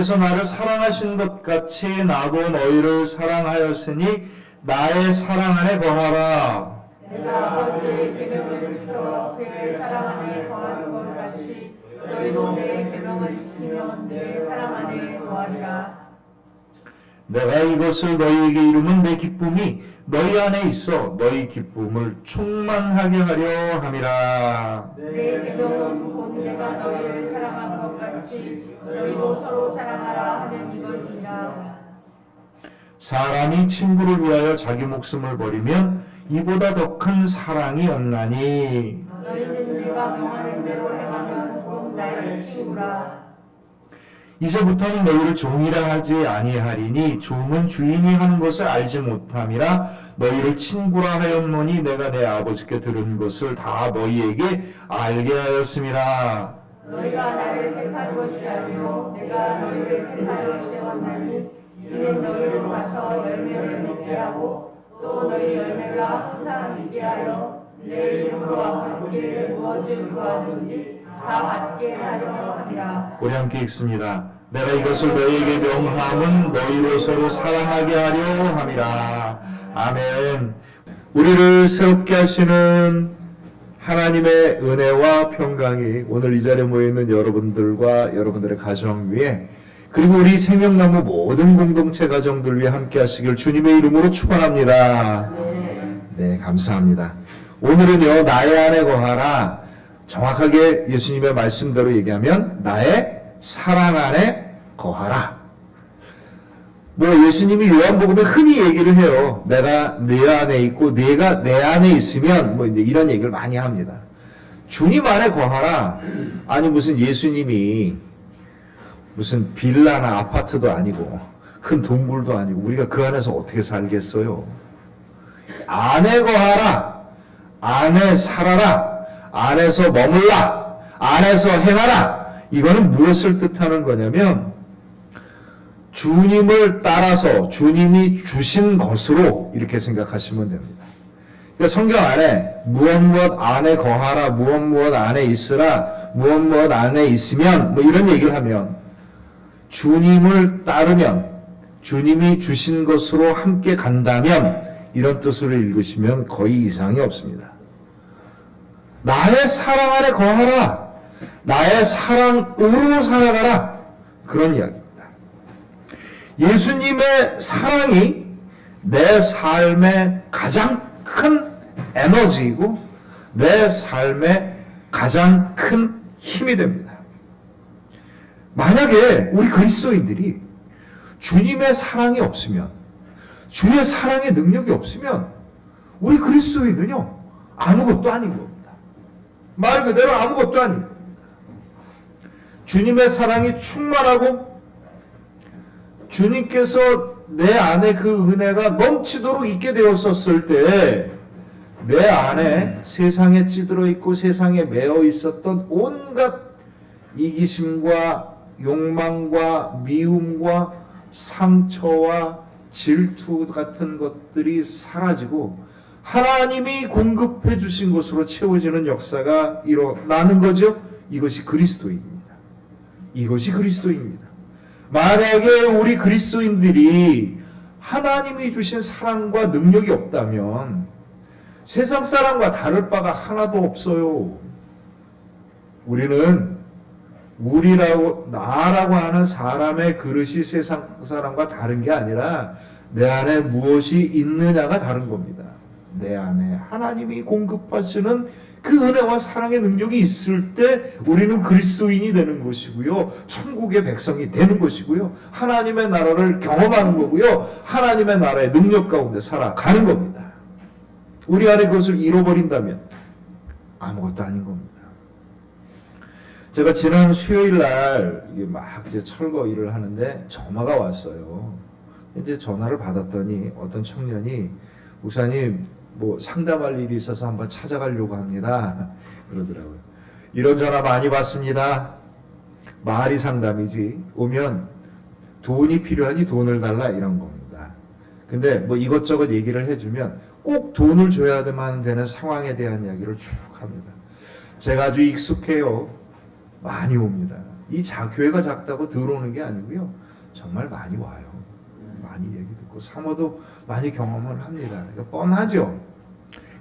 아버지께서 나를 사랑하신 것 같이 나도 너희를 사랑하였으니 나의 사랑 안에 거하라. 내가 아버지의 계명을 지켜 그의 사랑 안에 거하는 것 같이 너희도 내 계명을 지키면 내 사랑 안에 거하리라. 내가 이것을 너희에게 이루면 내 기쁨이 너희 안에 있어 너희 기쁨을 충만하게 하려 함이라. 내 계명은 곧 내가 너희를 사랑한 것 같이 너희도 서로 사랑하라 하는 이것이니라. 사람이 친구를 위하여 자기 목숨을 버리면 이보다 더 큰 사랑이 없나니. 너희는 내가 명하는 대로 행하면 곧 나의 친구라. 이제부터는 너희를 종이라 하지 아니하리니 종은 주인이 하는 것을 알지 못함이라. 너희를 친구라 하였노니 내가 내 아버지께 들은 것을 다 너희에게 알게 하였음이라. 너희가 나를 택한 것이 아니요 내가 너희를 택하여 세웠나니 이는 너희를 봐서 열매를 맺게 하고 또 너희 열매가 항상 있게 하여 내 이름으로 아버지께 무엇을 구하든지 다 받게 하려 함이라. 우리 함께 읽습니다. 내가 이것을 너희에게 명함은 너희로 서로 사랑하게 하려 함이라. 아멘. 우리를 새롭게 하시는 하나님의 은혜와 평강이 오늘 이 자리에 모여있는 여러분들과 여러분들의 가정 위에 그리고 우리 생명나무 모든 공동체 가정들 위해 함께 하시길 주님의 이름으로 축원합니다. 네, 감사합니다. 오늘은요, 나의 안에 거하라. 정확하게 예수님의 말씀대로 얘기하면 나의 사랑 안에 거하라. 뭐 예수님이 요한복음에 흔히 얘기를 해요. 내가 내 안에 있고 네가 내 안에 있으면 뭐 이제 이런 얘기를 많이 합니다. 주님 안에 거하라. 아니 무슨 예수님이 무슨 빌라나 아파트도 아니고 큰 동굴도 아니고 우리가 그 안에서 어떻게 살겠어요? 안에 거하라. 안에 살아라. 안에서 머물라. 안에서 행하라. 이거는 무엇을 뜻하는 거냐면 주님을 따라서 주님이 주신 것으로 이렇게 생각하시면 됩니다. 그러니까 성경 안에 무엇 안에 거하라, 무엇 안에 있으라, 무엇 안에 있으면 뭐 이런 얘기를 하면 주님을 따르면 주님이 주신 것으로 함께 간다면 이런 뜻으로 읽으시면 거의 이상이 없습니다. 나의 사랑 안에 거하라. 나의 사랑으로 살아가라. 그런 이야기입니다. 예수님의 사랑이 내 삶의 가장 큰 에너지이고 내 삶의 가장 큰 힘이 됩니다. 만약에 우리 그리스도인들이 주님의 사랑이 없으면 주의 사랑의 능력이 없으면 우리 그리스도인은요 아무것도 아닌 겁니다. 말 그대로 아무것도 아닌 겁니다. 주님의 사랑이 충만하고 주님께서 내 안에 그 은혜가 넘치도록 있게 되었었을 때 내 안에 세상에 찌들어 있고 세상에 매어 있었던 온갖 이기심과 욕망과 미움과 상처와 질투 같은 것들이 사라지고 하나님이 공급해 주신 것으로 채워지는 역사가 일어나는 거죠. 이것이 그리스도입니다. 이것이 그리스도입니다. 만약에 우리 그리스도인들이 하나님이 주신 사랑과 능력이 없다면 세상 사람과 다를 바가 하나도 없어요. 우리는 나라고 하는 사람의 그릇이 세상 사람과 다른 게 아니라 내 안에 무엇이 있느냐가 다른 겁니다. 내 안에 하나님이 공급하시는 그 은혜와 사랑의 능력이 있을 때 우리는 그리스도인이 되는 것이고요. 천국의 백성이 되는 것이고요. 하나님의 나라를 경험하는 거고요. 하나님의 나라의 능력 가운데 살아가는 겁니다. 우리 안에 그것을 잃어버린다면 아무것도 아닌 겁니다. 제가 지난 수요일 날 막 이제 철거 일을 하는데 전화가 왔어요. 이제 전화를 받았더니 어떤 청년이 목사님 뭐 상담할 일이 있어서 한번 찾아가려고 합니다. 그러더라고요. 이런 전화 많이 받습니다. 말이 상담이지 오면 돈이 필요하니 돈을 달라 이런 겁니다. 근데 뭐 이것저것 얘기를 해주면 꼭 돈을 줘야만 되는 상황에 대한 이야기를 쭉 합니다. 제가 아주 익숙해요. 많이 옵니다. 교회가 작다고 들어오는 게 아니고요. 정말 많이 와요. 많이 얘기 듣고 사모도 많이 경험을 합니다. 그러니까 뻔하죠.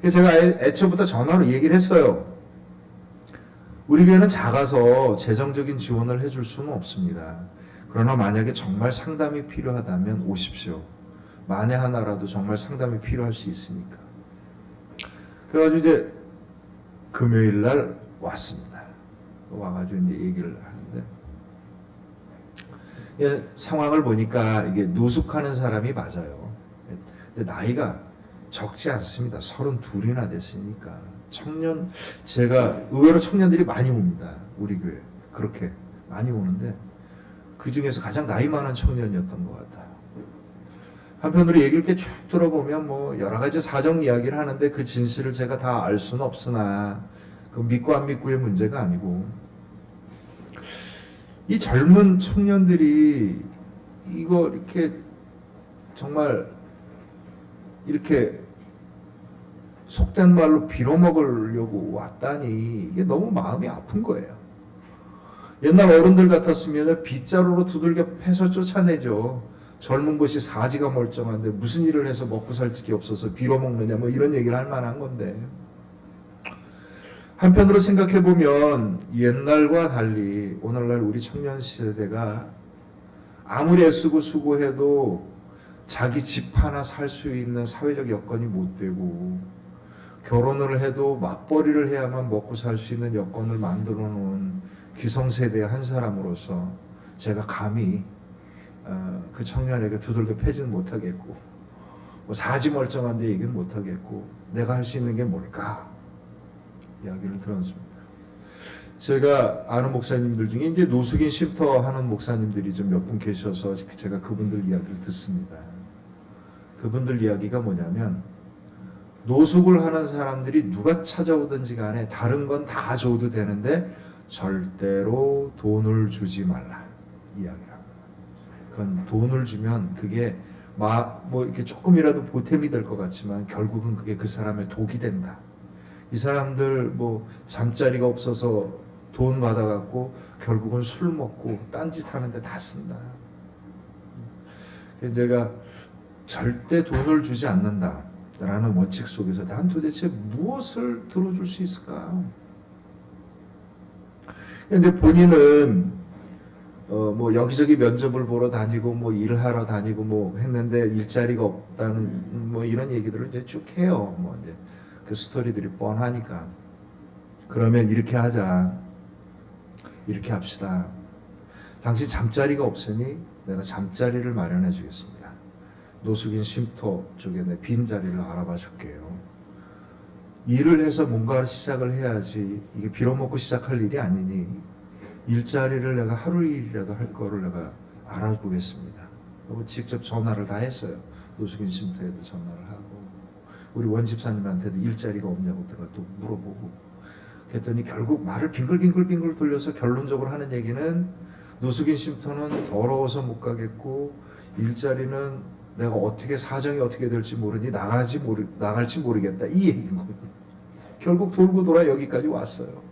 그래서 제가 애초부터 전화로 얘기를 했어요. 우리 교회는 작아서 재정적인 지원을 해줄 수는 없습니다. 그러나 만약에 정말 상담이 필요하다면 오십시오. 만에 하나라도 정말 상담이 필요할 수 있으니까. 그래가지고 이제 금요일 날 왔습니다. 와가지고 이제 얘기를 하는데, 상황을 보니까 이게 노숙하는 사람이 맞아요. 근데 나이가 적지 않습니다. 32이나 됐으니까. 제가 의외로 청년들이 많이 옵니다. 우리 교회. 그렇게 많이 오는데, 그 중에서 가장 나이 많은 청년이었던 것 같아요. 한편으로 얘기를 이렇게 쭉 들어보면 뭐 여러 가지 사정 이야기를 하는데 그 진실을 제가 다 알 수는 없으나, 그 믿고 안 믿고의 문제가 아니고, 이 젊은 청년들이 이거 이렇게 정말 이렇게 속된 말로 빌어먹으려고 왔다니 이게 너무 마음이 아픈 거예요. 옛날 어른들 같았으면 빗자루로 두들겨 패서 쫓아내죠. 젊은 것이 사지가 멀쩡한데 무슨 일을 해서 먹고 살 게 없어서 빌어먹느냐 뭐 이런 얘기를 할 만한 건데, 한편으로 생각해보면 옛날과 달리 오늘날 우리 청년 세대가 아무리 애쓰고 수고해도 자기 집 하나 살 수 있는 사회적 여건이 못 되고, 결혼을 해도 맞벌이를 해야만 먹고 살 수 있는 여건을 만들어 놓은 기성세대의 한 사람으로서 제가 감히 그 청년에게 두들겨 패지는 못하겠고, 뭐 사지 멀쩡한데 얘기는 못하겠고, 내가 할 수 있는 게 뭘까 이야기를 들었습니다. 제가 아는 목사님들 중에 이제 노숙인 쉼터 하는 목사님들이 좀 몇 분 계셔서 제가 그분들 이야기를 듣습니다. 그분들 이야기가 뭐냐면, 노숙을 하는 사람들이 누가 찾아오든지 간에 다른 건 다 줘도 되는데 절대로 돈을 주지 말라 이야기를 합니다. 그건 돈을 주면 그게 뭐 이렇게 조금이라도 보탬이 될 것 같지만 결국은 그게 그 사람의 독이 된다. 이 사람들 뭐 잠자리가 없어서 돈 받아갖고 결국은 술 먹고 딴짓 하는데 다 쓴다. 제가 절대 돈을 주지 않는다 라는 원칙 속에서 난 도대체 무엇을 들어줄 수 있을까? 근데 본인은 뭐 여기저기 면접을 보러 다니고 뭐 일하러 다니고 뭐 했는데 일자리가 없다는 뭐 이런 얘기들을 이제 쭉 해요. 뭐 이제 그 스토리들이 뻔하니까. 그러면 이렇게 하자. 이렇게 합시다. 당신 잠자리가 없으니 내가 잠자리를 마련해 주겠습니다. 노숙인 쉼터 쪽에 내 빈자리를 알아봐 줄게요. 일을 해서 뭔가를 시작을 해야지 이게 빌어먹고 시작할 일이 아니니 일자리를 내가 하루 일이라도 할 거를 내가 알아보겠습니다. 그리고 직접 전화를 다 했어요. 노숙인 쉼터에도 전화를 하고 우리 원집사님한테도 일자리가 없냐고 내가 또 물어보고, 그랬더니 결국 말을 빙글빙글 돌려서 결론적으로 하는 얘기는 노숙인 쉼터는 더러워서 못 가겠고 일자리는 내가 사정이 어떻게 될지 모르니 나갈지 모르겠다 이 얘기인 겁니다. 결국 돌고 돌아 여기까지 왔어요.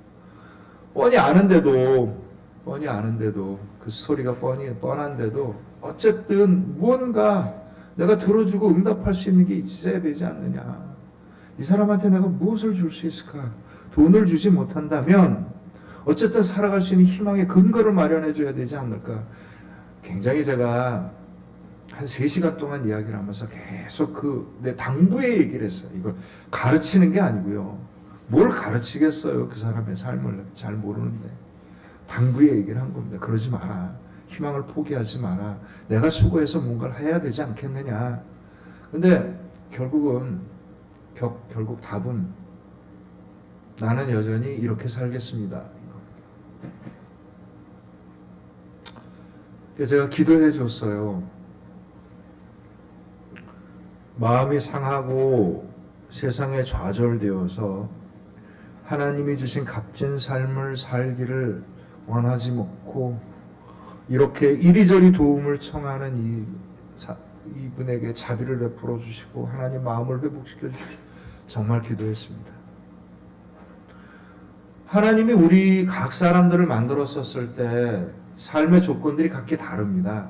뻔히 아는데도 그 스토리가 뻔한데도 어쨌든 무언가 내가 들어주고 응답할 수 있는 게 있어야 되지 않느냐. 이 사람한테 내가 무엇을 줄 수 있을까? 돈을 주지 못한다면 어쨌든 살아갈 수 있는 희망의 근거를 마련해 줘야 되지 않을까. 굉장히 제가 한 3시간 동안 이야기를 하면서 계속 내 당부의 얘기를 했어요. 이걸 가르치는 게 아니고요. 뭘 가르치겠어요. 그 사람의 삶을 잘 모르는데. 당부의 얘기를 한 겁니다. 그러지 마라. 희망을 포기하지 마라. 내가 수고해서 뭔가를 해야 되지 않겠느냐. 근데 결국 답은 나는 여전히 이렇게 살겠습니다. 그래서 제가 기도해 줬어요. 마음이 상하고 세상에 좌절되어서 하나님이 주신 값진 삶을 살기를 원하지 않고 이렇게 이리저리 도움을 청하는 이분에게 자비를 베풀어 주시고 하나님 마음을 회복시켜 주시고 정말 기도했습니다. 하나님이 우리 각 사람들을 만들었었을 때 삶의 조건들이 각기 다릅니다.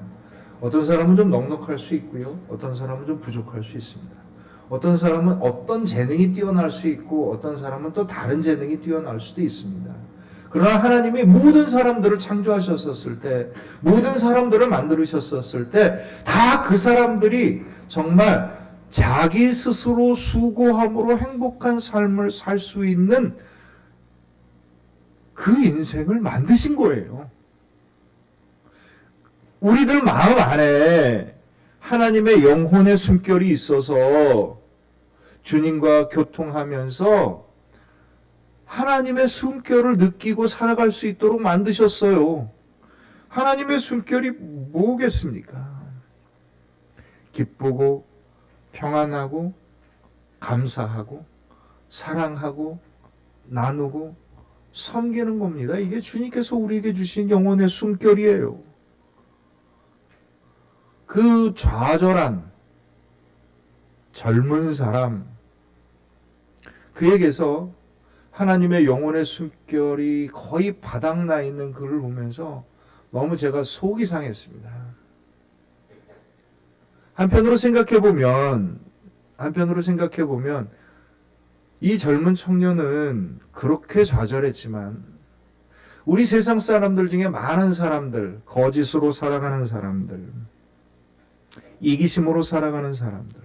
어떤 사람은 좀 넉넉할 수 있고요. 어떤 사람은 좀 부족할 수 있습니다. 어떤 사람은 어떤 재능이 뛰어날 수 있고 어떤 사람은 또 다른 재능이 뛰어날 수도 있습니다. 그러나 하나님이 모든 사람들을 창조하셨었을 때, 모든 사람들을 만들으셨었을 때 다 그 사람들이 정말 자기 스스로 수고함으로 행복한 삶을 살 수 있는 그 인생을 만드신 거예요. 우리들 마음 안에 하나님의 영혼의 숨결이 있어서 주님과 교통하면서 하나님의 숨결을 느끼고 살아갈 수 있도록 만드셨어요. 하나님의 숨결이 뭐겠습니까? 기쁘고 평안하고 감사하고 사랑하고 나누고 섬기는 겁니다. 이게 주님께서 우리에게 주신 영혼의 숨결이에요. 그 좌절한 젊은 사람, 그에게서 하나님의 영혼의 숨결이 거의 바닥나 있는 그를 보면서 너무 제가 속이 상했습니다. 한편으로 생각해 보면 이 젊은 청년은 그렇게 좌절했지만 우리 세상 사람들 중에 많은 사람들, 거짓으로 살아가는 사람들, 이기심으로 살아가는 사람들,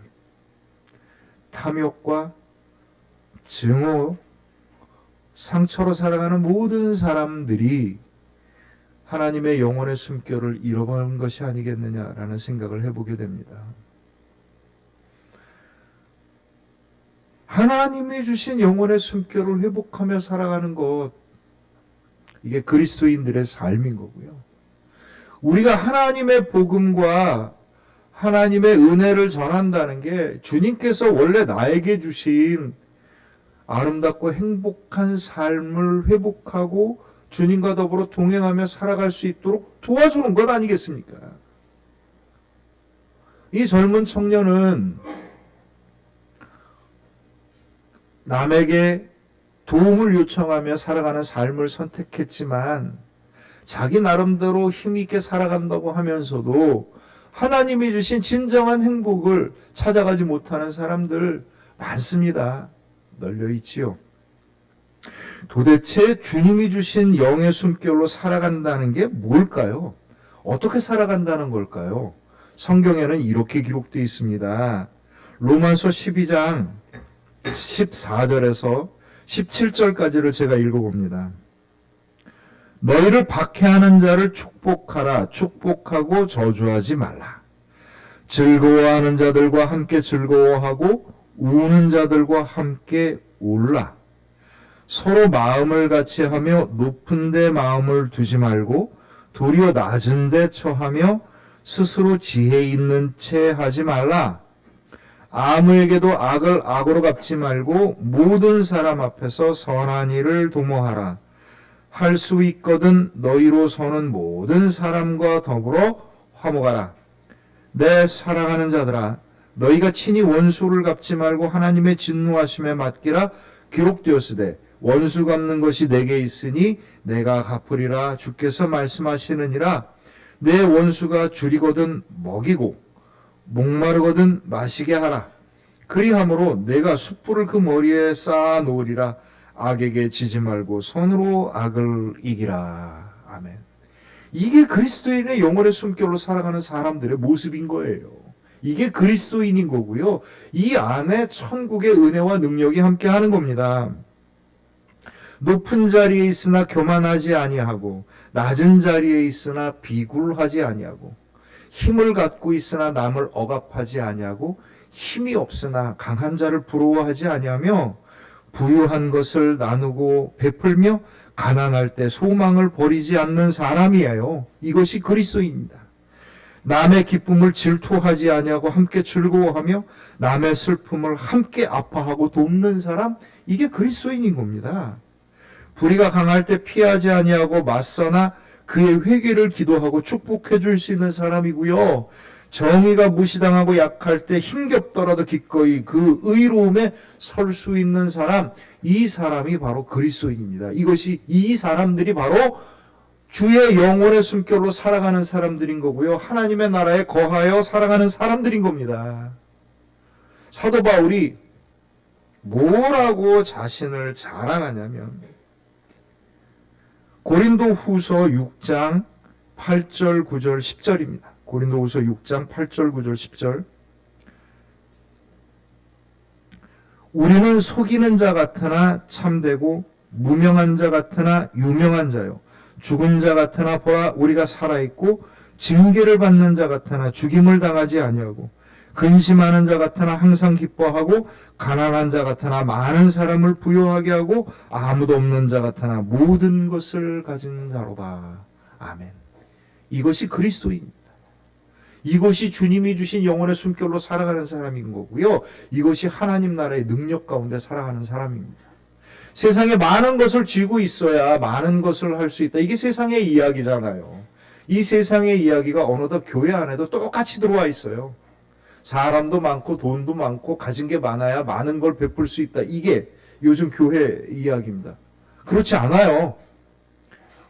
탐욕과 증오, 상처로 살아가는 모든 사람들이 하나님의 영혼의 숨결을 잃어버린 것이 아니겠느냐라는 생각을 해보게 됩니다. 하나님이 주신 영혼의 숨결을 회복하며 살아가는 것, 이게 그리스도인들의 삶인 거고요. 우리가 하나님의 복음과 하나님의 은혜를 전한다는 게 주님께서 원래 나에게 주신 아름답고 행복한 삶을 회복하고 주님과 더불어 동행하며 살아갈 수 있도록 도와주는 것 아니겠습니까? 이 젊은 청년은 남에게 도움을 요청하며 살아가는 삶을 선택했지만 자기 나름대로 힘있게 살아간다고 하면서도 하나님이 주신 진정한 행복을 찾아가지 못하는 사람들 많습니다. 널려 있지요. 도대체 주님이 주신 영의 숨결로 살아간다는 게 뭘까요? 어떻게 살아간다는 걸까요? 성경에는 이렇게 기록되어 있습니다. 로마서 12장 14절에서 17절까지를 제가 읽어봅니다. 너희를 박해하는 자를 축복하라. 축복하고 저주하지 말라. 즐거워하는 자들과 함께 즐거워하고 우는 자들과 함께 울라. 서로 마음을 같이 하며 높은 데 마음을 두지 말고 도리어 낮은 데 처하며 스스로 지혜 있는 채 하지 말라. 아무에게도 악을 악으로 갚지 말고 모든 사람 앞에서 선한 일을 도모하라. 할 수 있거든 너희로서는 모든 사람과 더불어 화목하라. 내 사랑하는 자들아, 너희가 친히 원수를 갚지 말고 하나님의 진노하심에 맡기라. 기록되었으되 원수 갚는 것이 내게 있으니 내가 갚으리라. 주께서 말씀하시느니라. 내 원수가 줄이거든 먹이고 목마르거든 마시게 하라. 그리함으로 내가 숯불을 그 머리에 쌓아 놓으리라. 악에게 지지 말고 손으로 악을 이기라. 아멘. 이게 그리스도인의 영혼의 숨결로 살아가는 사람들의 모습인 거예요. 이게 그리스도인인 거고요. 이 안에 천국의 은혜와 능력이 함께하는 겁니다. 높은 자리에 있으나 교만하지 아니하고 낮은 자리에 있으나 비굴하지 아니하고 힘을 갖고 있으나 남을 억압하지 아니하고 힘이 없으나 강한 자를 부러워하지 아니하며 부유한 것을 나누고 베풀며 가난할 때 소망을 버리지 않는 사람이에요. 이것이 그리스도입니다. 남의 기쁨을 질투하지 아니하고 함께 즐거워하며 남의 슬픔을 함께 아파하고 돕는 사람, 이게 그리스도인인 겁니다. 불의가 강할 때 피하지 아니하고 맞서나 그의 회개를 기도하고 축복해 줄 수 있는 사람이고요. 정의가 무시당하고 약할 때 힘겹더라도 기꺼이 그 의로움에 설 수 있는 사람, 이 사람이 바로 그리스도인입니다. 이 사람들이 바로 주의 영혼의 숨결로 살아가는 사람들인 거고요. 하나님의 나라에 거하여 살아가는 사람들인 겁니다. 사도 바울이 뭐라고 자신을 자랑하냐면 고린도 후서 6장 8절 9절 10절입니다. 고린도 후서 6장 8절 9절 10절. 우리는 속이는 자 같으나 참되고 무명한 자 같으나 유명한 자요, 죽은 자 같으나 보라 우리가 살아있고 징계를 받는 자 같으나 죽임을 당하지 아니하고 근심하는 자 같으나 항상 기뻐하고 가난한 자 같으나 많은 사람을 부요하게 하고 아무도 없는 자 같으나 모든 것을 가진 자로다. 아멘. 이것이 그리스도입니다. 이것이 주님이 주신 영혼의 숨결로 살아가는 사람인 거고요. 이것이 하나님 나라의 능력 가운데 살아가는 사람입니다. 세상에 많은 것을 쥐고 있어야 많은 것을 할 수 있다. 이게 세상의 이야기잖아요. 이 세상의 이야기가 어느덧 교회 안에도 똑같이 들어와 있어요. 사람도 많고 돈도 많고 가진 게 많아야 많은 걸 베풀 수 있다. 이게 요즘 교회 이야기입니다. 그렇지 않아요.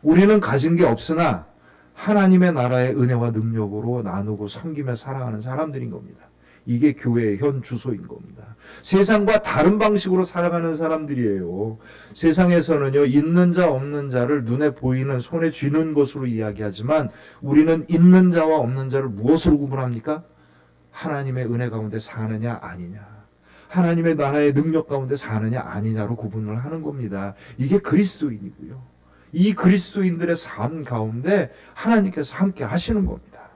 우리는 가진 게 없으나 하나님의 나라의 은혜와 능력으로 나누고 섬기며 살아가는 사람들인 겁니다. 이게 교회의 현 주소인 겁니다. 세상과 다른 방식으로 살아가는 사람들이에요. 세상에서는요, 있는 자 없는 자를 눈에 보이는 손에 쥐는 것으로 이야기하지만 우리는 있는 자와 없는 자를 무엇으로 구분합니까? 하나님의 은혜 가운데 사느냐 아니냐, 하나님의 나라의 능력 가운데 사느냐 아니냐로 구분을 하는 겁니다. 이게 그리스도인이고요. 이 그리스도인들의 삶 가운데 하나님께서 함께 하시는 겁니다.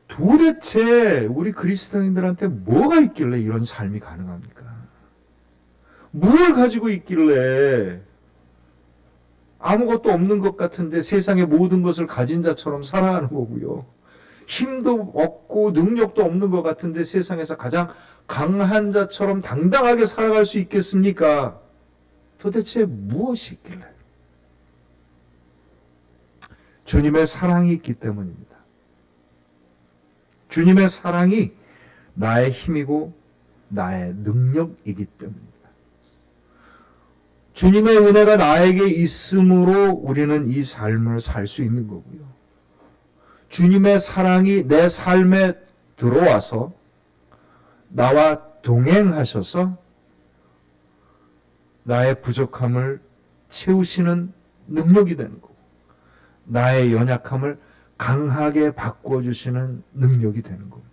도대체 우리 그리스도인들한테 뭐가 있길래 이런 삶이 가능합니까? 뭘 가지고 있길래 아무것도 없는 것 같은데 세상의 모든 것을 가진 자처럼 살아가는 거고요. 힘도 없고 능력도 없는 것 같은데 세상에서 가장 강한 자처럼 당당하게 살아갈 수 있겠습니까? 도대체 무엇이 있길래? 주님의 사랑이 있기 때문입니다. 주님의 사랑이 나의 힘이고 나의 능력이기 때문입니다. 주님의 은혜가 나에게 있으므로 우리는 이 삶을 살 수 있는 거고요. 주님의 사랑이 내 삶에 들어와서 나와 동행하셔서 나의 부족함을 채우시는 능력이 되는 거고, 나의 연약함을 강하게 바꿔주시는 능력이 되는 겁니다.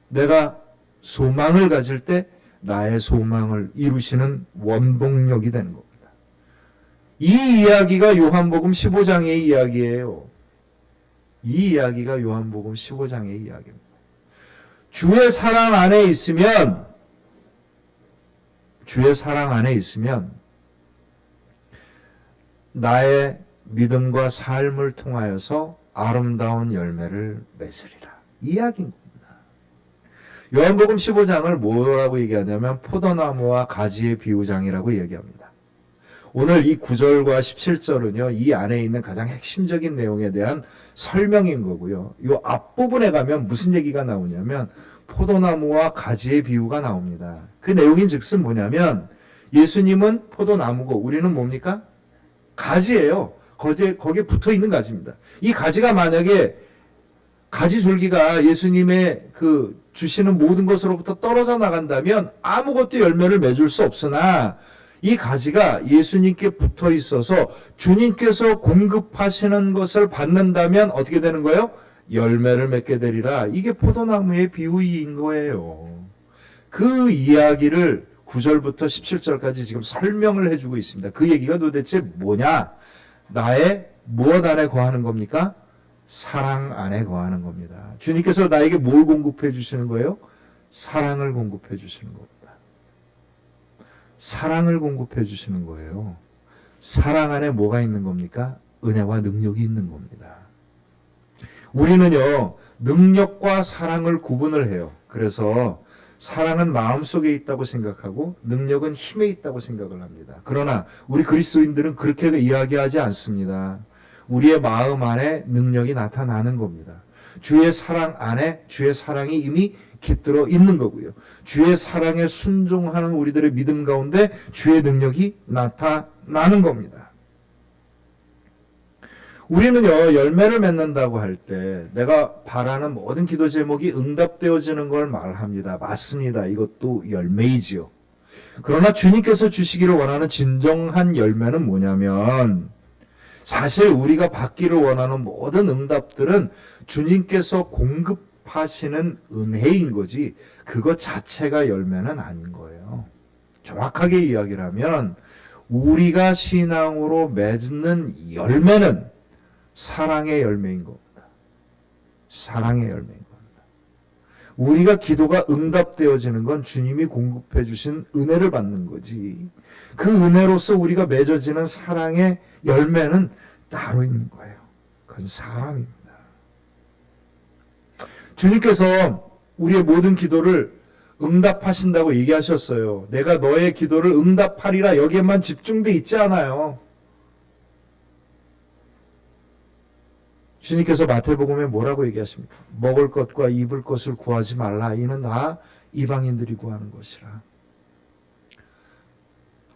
내가 소망을 가질 때 나의 소망을 이루시는 원동력이 되는 겁니다. 이 이야기가 요한복음 15장의 이야기예요. 이 이야기가 요한복음 15장의 이야기입니다. 주의 사랑 안에 있으면, 주의 사랑 안에 있으면 나의 믿음과 삶을 통하여서 아름다운 열매를 맺으리라. 이야기입니다. 요한복음 15장을 뭐라고 얘기하냐면 포도나무와 가지의 비유장이라고 얘기합니다. 오늘 이 9절과 17절은요, 이 안에 있는 가장 핵심적인 내용에 대한 설명인 거고요. 이 앞부분에 가면 무슨 얘기가 나오냐면 포도나무와 가지의 비유가 나옵니다. 그 내용인 즉슨 뭐냐면 예수님은 포도나무고 우리는 뭡니까? 가지예요. 거기에 붙어 있는 가지입니다. 이 가지가 만약에 가지줄기가 예수님의 그 주시는 모든 것으로부터 떨어져 나간다면 아무것도 열매를 맺을 수 없으나 이 가지가 예수님께 붙어 있어서 주님께서 공급하시는 것을 받는다면 어떻게 되는 거예요? 열매를 맺게 되리라. 이게 포도나무의 비유인 거예요. 그 이야기를 9절부터 17절까지 지금 설명을 해주고 있습니다. 그 얘기가 도대체 뭐냐? 나의 무엇 안에 거하는 겁니까? 사랑 안에 거하는 겁니다. 주님께서 나에게 뭘 공급해 주시는 거예요? 사랑을 공급해 주시는 겁니다. 사랑을 공급해 주시는 거예요. 사랑 안에 뭐가 있는 겁니까? 은혜와 능력이 있는 겁니다. 우리는요, 능력과 사랑을 구분을 해요. 그래서 사랑은 마음속에 있다고 생각하고 능력은 힘에 있다고 생각을 합니다. 그러나 우리 그리스도인들은 그렇게 이야기하지 않습니다. 우리의 마음 안에 능력이 나타나는 겁니다. 주의 사랑 안에 주의 사랑이 이미 깃들어 있는 거고요. 주의 사랑에 순종하는 우리들의 믿음 가운데 주의 능력이 나타나는 겁니다. 우리는요, 열매를 맺는다고 할 때 내가 바라는 모든 기도 제목이 응답되어지는 걸 말합니다. 맞습니다. 이것도 열매이지요. 그러나 주님께서 주시기를 원하는 진정한 열매는 뭐냐면, 사실 우리가 받기를 원하는 모든 응답들은 주님께서 공급하시는 은혜인 거지 그것 자체가 열매는 아닌 거예요. 정확하게 이야기를 하면 우리가 신앙으로 맺는 열매는 사랑의 열매인 겁니다. 사랑의 열매인 겁니다. 우리가 기도가 응답되어지는 건 주님이 공급해 주신 은혜를 받는 거지, 그 은혜로서 우리가 맺어지는 사랑의 열매는 따로 있는 거예요. 그건 사랑입니다. 주님께서 우리의 모든 기도를 응답하신다고 얘기하셨어요. 내가 너의 기도를 응답하리라, 여기에만 집중돼 있지 않아요. 주님께서 마태복음에 뭐라고 얘기하십니까? 먹을 것과 입을 것을 구하지 말라. 이는 다 이방인들이 구하는 것이라.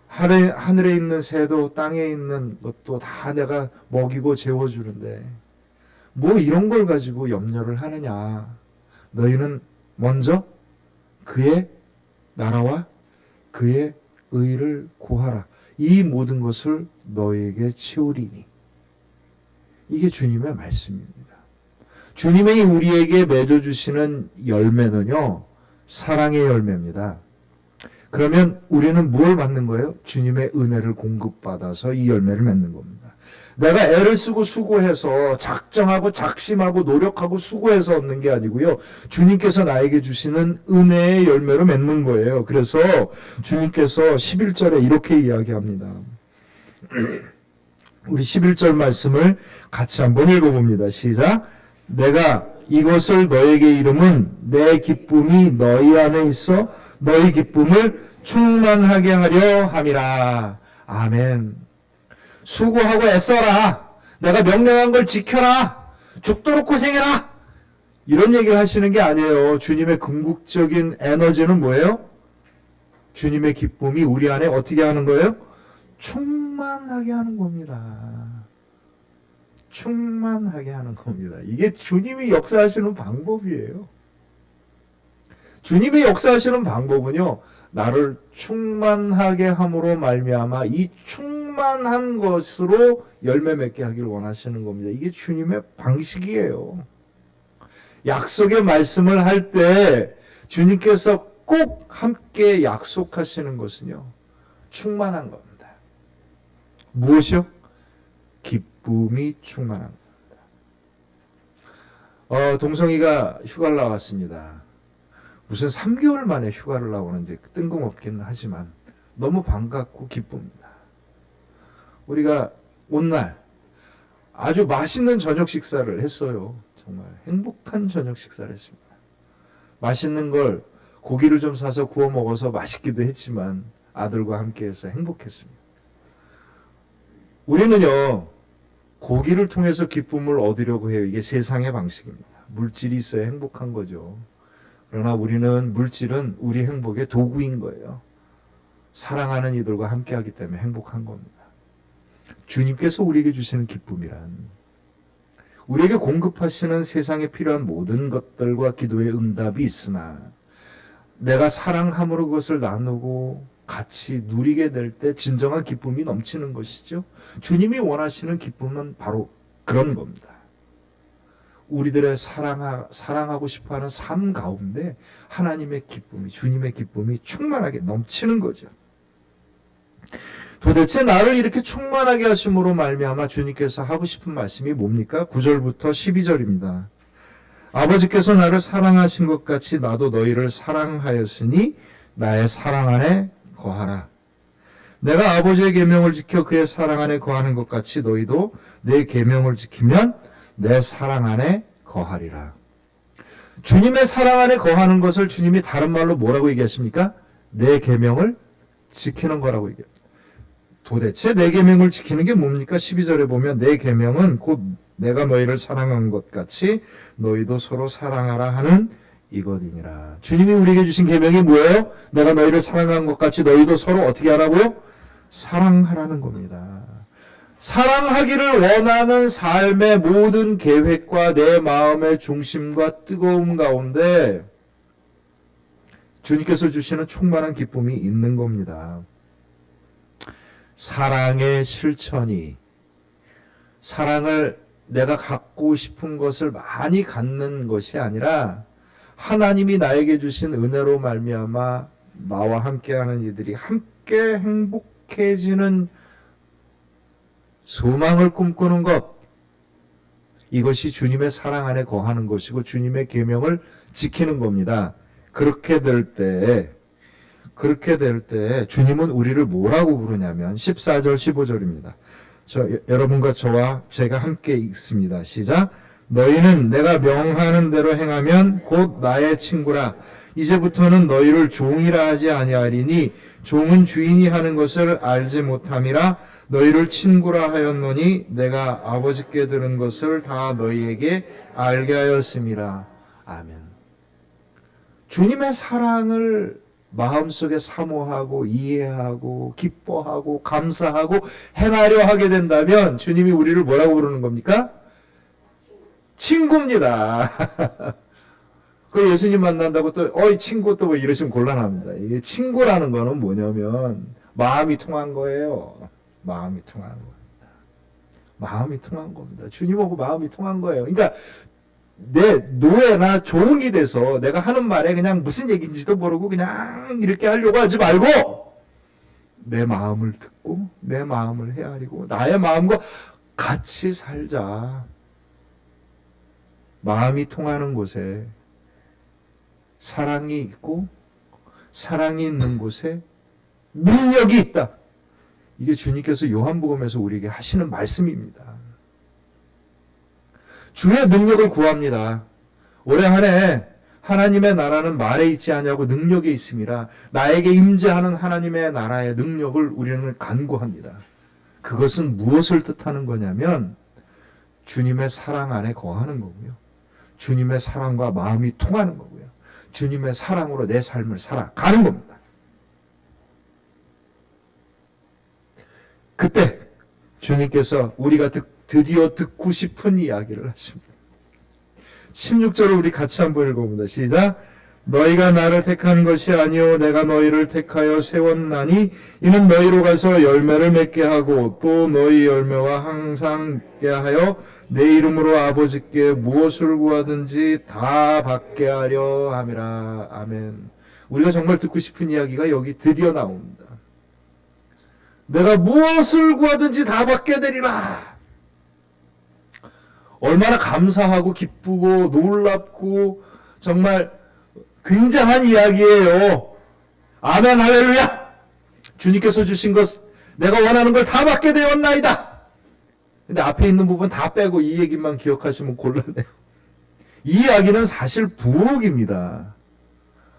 하늘에 있는 새도 땅에 있는 것도 다 내가 먹이고 재워주는데 뭐 이런 걸 가지고 염려를 하느냐. 너희는 먼저 그의 나라와 그의 의를 구하라. 이 모든 것을 너희에게 채우리니. 이게 주님의 말씀입니다. 주님이 우리에게 맺어주시는 열매는요, 사랑의 열매입니다. 그러면 우리는 무엇을 받는 거예요? 주님의 은혜를 공급받아서 이 열매를 맺는 겁니다. 내가 애를 쓰고 수고해서 작정하고 작심하고 노력하고 수고해서 얻는 게 아니고요, 주님께서 나에게 주시는 은혜의 열매로 맺는 거예요. 그래서 주님께서 11절에 이렇게 이야기합니다. 우리 11절 말씀을 같이 한번 읽어봅니다. 시작. 내가 이것을 너에게 이름은 내 기쁨이 너희 안에 있어 너희 기쁨을 충만하게 하려 함이라. 아멘. 수고하고 애써라. 내가 명령한 걸 지켜라. 죽도록 고생해라. 이런 얘기를 하시는 게 아니에요. 주님의 궁극적인 에너지는 뭐예요? 주님의 기쁨이 우리 안에 어떻게 하는 거예요? 충만하게 하는 겁니다. 충만하게 하는 겁니다. 이게 주님이 역사하시는 방법이에요. 주님이 역사하시는 방법은요, 나를 충만하게 함으로 말미암아 이 충만한 것으로 열매 맺게 하기를 원하시는 겁니다. 이게 주님의 방식이에요. 약속의 말씀을 할 때 주님께서 꼭 함께 약속하시는 것은요, 충만한 겁니다. 무엇이요? 기쁨이 충만한 겁니다. 동성이가 휴가를 나왔습니다. 무슨 3개월 만에 휴가를 나오는지 뜬금없긴 하지만 너무 반갑고 기쁩니다. 우리가 온 날 아주 맛있는 저녁 식사를 했어요. 정말 행복한 저녁 식사를 했습니다. 맛있는 걸 고기를 좀 사서 구워 먹어서 맛있기도 했지만 아들과 함께해서 행복했습니다. 우리는요, 고기를 통해서 기쁨을 얻으려고 해요. 이게 세상의 방식입니다. 물질이 있어야 행복한 거죠. 그러나 우리는 물질은 우리 행복의 도구인 거예요. 사랑하는 이들과 함께하기 때문에 행복한 겁니다. 주님께서 우리에게 주시는 기쁨이란 우리에게 공급하시는 세상에 필요한 모든 것들과 기도의 응답이 있으나 내가 사랑함으로 그것을 나누고 같이 누리게 될 때 진정한 기쁨이 넘치는 것이죠. 주님이 원하시는 기쁨은 바로 그런 겁니다. 우리들의 사랑하고 싶어하는 삶 가운데 하나님의 기쁨이, 주님의 기쁨이 충만하게 넘치는 거죠. 도대체 나를 이렇게 충만하게 하심으로 말미암아 주님께서 하고 싶은 말씀이 뭡니까? 9절부터 12절입니다. 아버지께서 나를 사랑하신 것 같이 나도 너희를 사랑하였으니 나의 사랑 안에 거하라. 내가 아버지의 계명을 지켜 그의 사랑 안에 거하는 것 같이 너희도 내 계명을 지키면 내 사랑 안에 거하리라. 주님의 사랑 안에 거하는 것을 주님이 다른 말로 뭐라고 얘기하십니까? 내 계명을 지키는 거라고 얘기합니다. 도대체 내 계명을 지키는 게 뭡니까? 12절에 보면 내 계명은 곧 내가 너희를 사랑한 것 같이 너희도 서로 사랑하라 하는 이것이니라. 주님이 우리에게 주신 계명이 뭐예요? 내가 너희를 사랑한 것 같이 너희도 서로 어떻게 하라고요? 사랑하라는 겁니다. 사랑하기를 원하는 삶의 모든 계획과 내 마음의 중심과 뜨거움 가운데 주님께서 주시는 충만한 기쁨이 있는 겁니다. 사랑의 실천이 사랑을 내가 갖고 싶은 것을 많이 갖는 것이 아니라 하나님이 나에게 주신 은혜로 말미암아 나와 함께하는 이들이 함께 행복해지는 소망을 꿈꾸는 것, 이것이 주님의 사랑 안에 거하는 것이고 주님의 계명을 지키는 겁니다. 그렇게 될 때 주님은 우리를 뭐라고 부르냐면 14절 15절입니다. 여러분과 저와 제가 함께 읽습니다. 시작. 너희는 내가 명하는 대로 행하면 곧 나의 친구라. 이제부터는 너희를 종이라 하지 아니하리니 종은 주인이 하는 것을 알지 못함이라. 너희를 친구라 하였노니 내가 아버지께 들은 것을 다 너희에게 알게 하였음이라. 아멘. 주님의 사랑을 마음속에 사모하고 이해하고 기뻐하고 감사하고 행하려 하게 된다면 주님이 우리를 뭐라고 부르는 겁니까? 친구입니다. 그 예수님 만난다고 또 어이 친구 또 뭐 이러시면 곤란합니다. 이게 친구라는 거는 뭐냐면 마음이 통한 거예요. 마음이 통한 겁니다. 마음이 통한 겁니다. 주님하고 마음이 통한 거예요. 그러니까 내 노예나 종이 돼서 내가 하는 말에 그냥 무슨 얘기인지도 모르고 그냥 이렇게 하려고 하지 말고 내 마음을 듣고 내 마음을 헤아리고 나의 마음과 같이 살자. 마음이 통하는 곳에 사랑이 있고 사랑이 있는 곳에 능력이 있다. 이게 주님께서 요한복음에서 우리에게 하시는 말씀입니다. 주의 능력을 구합니다. 올해 한 해 하나님의 나라는 말에 있지 아니하고 능력에 있음이라. 나에게 임재하는 하나님의 나라의 능력을 우리는 간구합니다. 그것은 무엇을 뜻하는 거냐면 주님의 사랑 안에 거하는 거고요. 주님의 사랑과 마음이 통하는 거고요. 주님의 사랑으로 내 삶을 살아가는 겁니다. 그때 주님께서 우리가 드디어 듣고 싶은 이야기를 하십니다. 16절을 우리 같이 한번 읽어봅니다. 시작. 너희가 나를 택한 것이 아니요 내가 너희를 택하여 세웠나니 이는 너희로 가서 열매를 맺게 하고 또 너희 열매와 항상 있게 하여 내 이름으로 아버지께 무엇을 구하든지 다 받게 하려 함이라. 아멘. 우리가 정말 듣고 싶은 이야기가 여기 드디어 나옵니다. 내가 무엇을 구하든지 다 받게 되리라. 얼마나 감사하고 기쁘고 놀랍고 정말 굉장한 이야기예요. 아멘 할렐루야. 주님께서 주신 것 내가 원하는 걸 다 받게 되었나이다. 근데 앞에 있는 부분 다 빼고 이 얘기만 기억하시면 곤란해요. 이 이야기는 사실 부록입니다.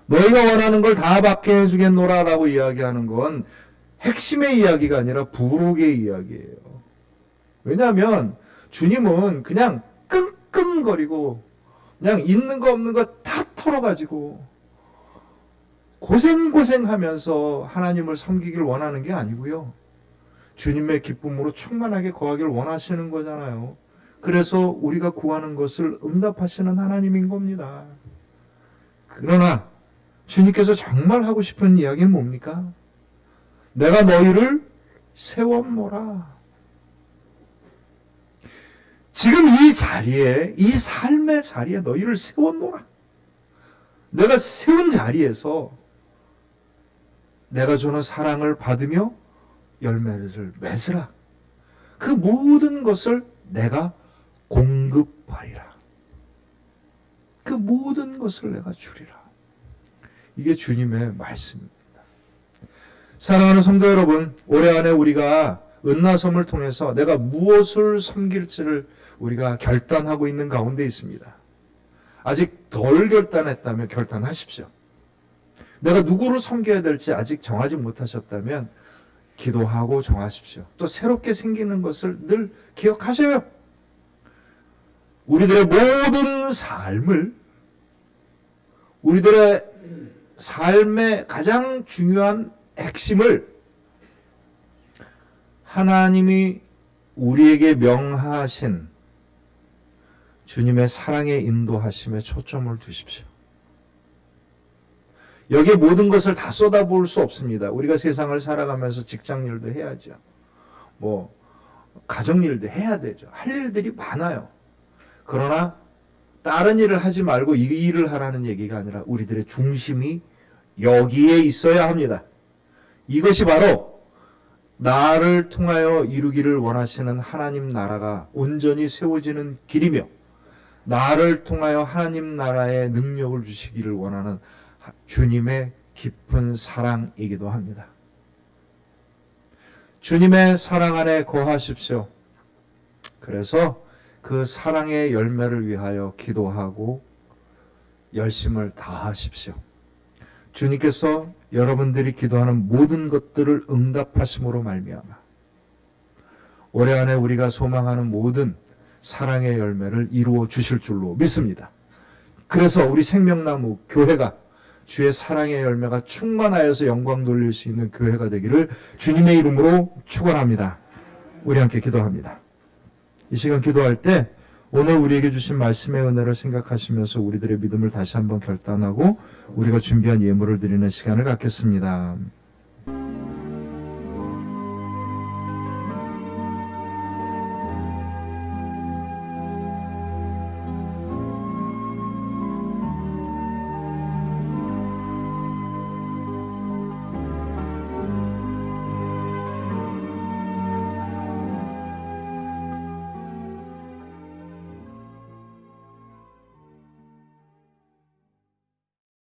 너희가 원하는 걸 다 받게 해주겠노라 라고 이야기하는 건 핵심의 이야기가 아니라 부록의 이야기예요. 왜냐하면 주님은 그냥 끙끙거리고 그냥 있는 거 없는 거 다 털어가지고 고생하면서 하나님을 섬기길 원하는 게 아니고요. 주님의 기쁨으로 충만하게 거하길 원하시는 거잖아요. 그래서 우리가 구하는 것을 응답하시는 하나님인 겁니다. 그러나 주님께서 정말 하고 싶은 이야기는 뭡니까? 내가 너희를 세웠노라. 지금 이 자리에, 이 삶의 자리에 너희를 세웠노라. 내가 세운 자리에서 내가 주는 사랑을 받으며 열매를 맺으라. 그 모든 것을 내가 공급하리라. 그 모든 것을 내가 주리라. 이게 주님의 말씀입니다. 사랑하는 성도 여러분, 올해 안에 우리가 은나섬을 통해서 내가 무엇을 섬길지를 우리가 결단하고 있는 가운데 있습니다. 아직 덜 결단했다면 결단하십시오. 내가 누구를 섬겨야 될지 아직 정하지 못하셨다면 기도하고 정하십시오. 또 새롭게 생기는 것을 늘 기억하셔요. 우리들의 모든 삶을, 우리들의 삶의 가장 중요한 핵심을 하나님이 우리에게 명하신 주님의 사랑의 인도하심에 초점을 두십시오. 여기에 모든 것을 다 쏟아부을 수 없습니다. 우리가 세상을 살아가면서 직장일도 해야죠. 가정일도 해야 되죠. 할 일들이 많아요. 그러나 다른 일을 하지 말고 이 일을 하라는 얘기가 아니라 우리들의 중심이 여기에 있어야 합니다. 이것이 바로 나를 통하여 이루기를 원하시는 하나님 나라가 온전히 세워지는 길이며, 나를 통하여 하나님 나라의 능력을 주시기를 원하는 주님의 깊은 사랑이기도 합니다. 주님의 사랑 안에 거하십시오. 그래서 그 사랑의 열매를 위하여 기도하고 열심을 다하십시오. 주님께서 여러분들이 기도하는 모든 것들을 응답하심으로 말미암아 올해 안에 우리가 소망하는 모든 사랑의 열매를 이루어 주실 줄로 믿습니다. 그래서 우리 생명나무 교회가 주의 사랑의 열매가 충만하여서 영광 돌릴 수 있는 교회가 되기를 주님의 이름으로 축원합니다. 우리 함께 기도합니다. 이 시간 기도할 때 오늘 우리에게 주신 말씀의 은혜를 생각하시면서 우리들의 믿음을 다시 한번 결단하고 우리가 준비한 예물을 드리는 시간을 갖겠습니다.